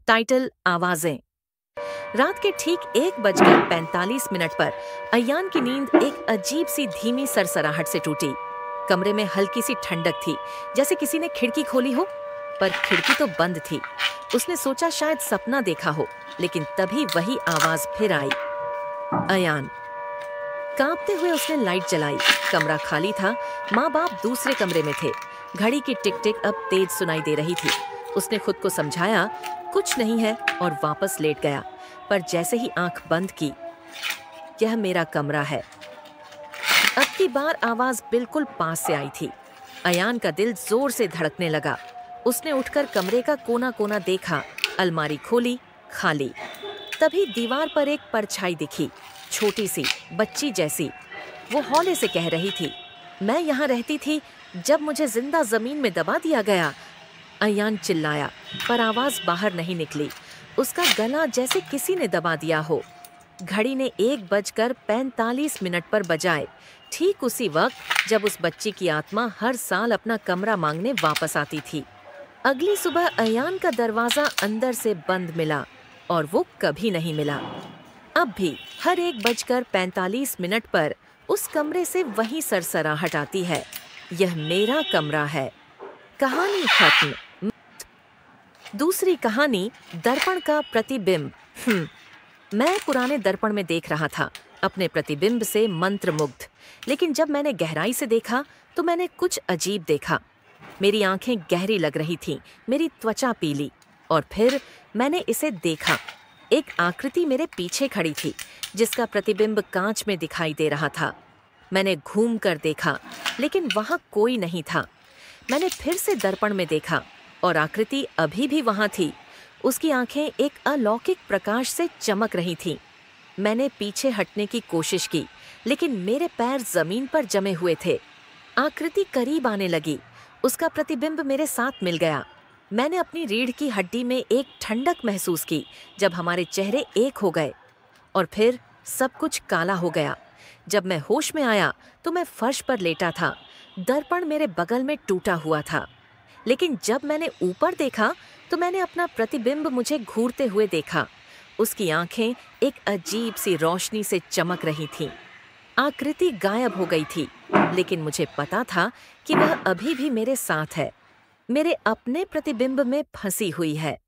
Title आवाजें। रात के ठीक 1:45 पर अयान की नींद एक अजीब सी धीमी सरसराहट से टूटी। कमरे में हल्की सी ठंडक थी, जैसे किसी ने खिड़की खोली हो, पर खिड़की तो बंद थी। उसने सोचा शायद सपना देखा हो, लेकिन तभी वही आवाज फिर आई, अयान। कांपते हुए उसने लाइट जलाई। कमरा खाली था, माँ बाप दूसरे कमरे में थे। घड़ी की टिक टिक अब तेज सुनाई दे रही थी। उसने खुद को समझाया कुछ नहीं है और वापस लेट गया। पर जैसे ही आंख बंद की, यह मेरा कमरा है। अब की बार आवाज बिल्कुल पास से आई थी। अयान का दिल जोर से धड़कने लगा। उसने उठकर कमरे का कोना कोना देखा, अलमारी खोली, खाली। तभी दीवार पर एक परछाई दिखी, छोटी सी, बच्ची जैसी। वो हौले से कह रही थी, मैं यहाँ रहती थी जब मुझे जिंदा जमीन में दबा दिया गया। अयान चिल्लाया, पर आवाज बाहर नहीं निकली। उसका गला जैसे किसी ने दबा दिया हो। घड़ी ने 1:45 पर बजाए, ठीक उसी वक्त जब उस बच्ची की आत्मा हर साल अपना कमरा मांगने वापस आती थी। अगली सुबह अयान का दरवाजा अंदर से बंद मिला और वो कभी नहीं मिला। अब भी हर 1:45 पर उस कमरे से वही सरसराहट आती है, यह मेरा कमरा है। कहानी खत्म। दूसरी कहानी, दर्पण का प्रतिबिंब। मैं पुराने दर्पण में देख रहा था, अपने प्रतिबिंब से मंत्रमुग्ध। लेकिन जब मैंने गहराई से देखा तो मैंने कुछ अजीब देखा। मेरी आंखें गहरी लग रही थीं, मेरी त्वचा पीली। और फिर मैंने इसे देखा। एक आकृति मेरे पीछे खड़ी थी, जिसका प्रतिबिंब कांच में दिखाई दे रहा था। मैंने घूम कर देखा, लेकिन वहां कोई नहीं था। मैंने फिर से दर्पण में देखा और आकृति अभी भी वहां थी। उसकी आंखें एक अलौकिक प्रकाश से चमक रही थीं। मैंने पीछे हटने की कोशिश की, लेकिन मेरे पैर जमीन पर जमे हुए थे। आकृति करीब आने लगी। उसका प्रतिबिंब मेरे साथ मिल गया। मैंने अपनी रीढ़ की हड्डी में एक ठंडक महसूस की जब हमारे चेहरे एक हो गए। और फिर सब कुछ काला हो गया। जब मैं होश में आया तो मैं फर्श पर लेटा था। दर्पण मेरे बगल में टूटा हुआ था। लेकिन जब मैंने ऊपर देखा तो मैंने अपना प्रतिबिंब मुझे घूरते हुए देखा। उसकी आंखें एक अजीब सी रोशनी से चमक रही थीं। आकृति गायब हो गई थी, लेकिन मुझे पता था कि वह अभी भी मेरे साथ है, मेरे अपने प्रतिबिंब में फंसी हुई है।